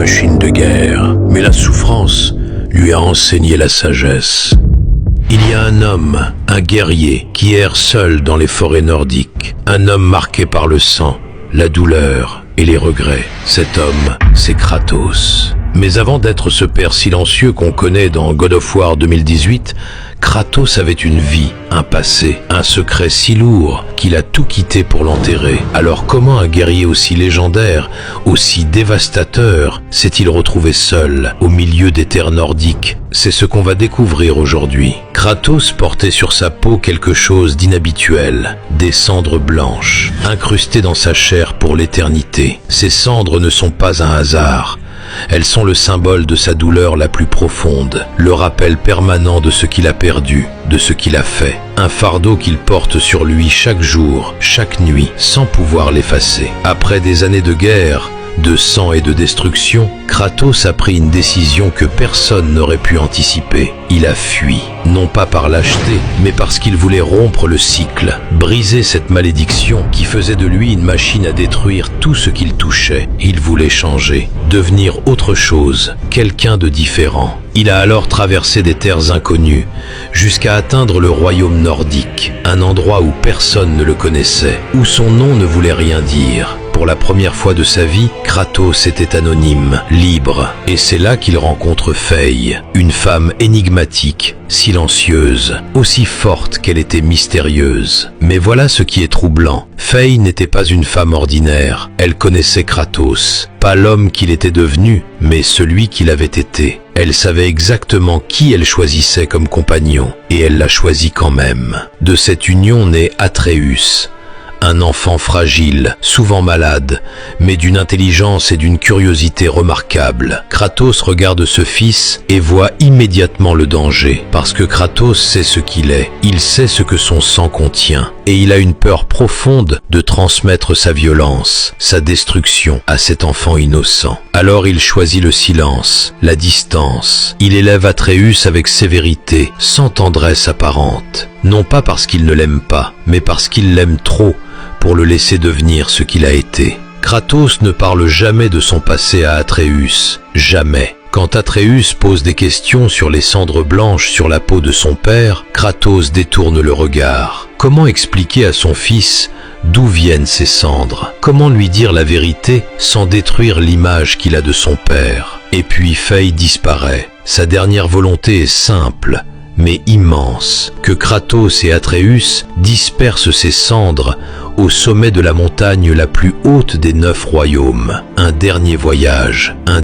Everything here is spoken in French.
machine de guerre, mais la souffrance lui a enseigné la sagesse. Il y a un homme, un guerrier, qui erre seul dans les forêts nordiques, un homme marqué par le sang, la douleur et les regrets. Cet homme, c'est Kratos. Mais avant d'être ce père silencieux qu'on connaît dans God of War 2018, Kratos avait une vie, un passé, un secret si lourd qu'il a tout quitté pour l'enterrer. Alors comment un guerrier aussi légendaire, aussi dévastateur, s'est-il retrouvé seul, au milieu des terres nordiques? C'est ce qu'on va découvrir aujourd'hui. Kratos portait sur sa peau quelque chose d'inhabituel, des cendres blanches, incrustées dans sa chair pour l'éternité. Ces cendres ne sont pas un hasard. Elles sont le symbole de sa douleur la plus profonde, le rappel permanent de ce qu'il a perdu, de ce qu'il a fait. Un fardeau qu'il porte sur lui chaque jour, chaque nuit, sans pouvoir l'effacer. Après des années de guerre, de sang et de destruction, Kratos a pris une décision que personne n'aurait pu anticiper. Il a fui, non pas par lâcheté, mais parce qu'il voulait rompre le cycle, briser cette malédiction qui faisait de lui une machine à détruire tout ce qu'il touchait. Il voulait changer, devenir autre chose, quelqu'un de différent. Il a alors traversé des terres inconnues, jusqu'à atteindre le royaume nordique, un endroit où personne ne le connaissait, où son nom ne voulait rien dire. Pour la première fois de sa vie, Kratos était anonyme, libre, et c'est là qu'il rencontre Faye, une femme énigmatique, silencieuse, aussi forte qu'elle était mystérieuse. Mais voilà ce qui est troublant. Faye n'était pas une femme ordinaire, elle connaissait Kratos, pas l'homme qu'il était devenu, mais celui qu'il avait été. Elle savait exactement qui elle choisissait comme compagnon, et elle l'a choisi quand même. De cette union naît Atreus, un enfant fragile, souvent malade, mais d'une intelligence et d'une curiosité remarquables. Kratos regarde ce fils et voit immédiatement le danger, parce que Kratos sait ce qu'il est, il sait ce que son sang contient, et il a une peur profonde de transmettre sa violence, sa destruction à cet enfant innocent. Alors il choisit le silence, la distance. Il élève Atreus avec sévérité, sans tendresse apparente. Non pas parce qu'il ne l'aime pas, mais parce qu'il l'aime trop pour le laisser devenir ce qu'il a été. Kratos ne parle jamais de son passé à Atreus, jamais. Quand Atreus pose des questions sur les cendres blanches sur la peau de son père, Kratos détourne le regard. Comment expliquer à son fils d'où viennent ces cendres? Comment lui dire la vérité sans détruire l'image qu'il a de son père? Et puis Faye disparaît. Sa dernière volonté est simple, mais immense, que Kratos et Atreus dispersent ces cendres au sommet de la montagne la plus haute des 9 royaumes. Un dernier voyage, un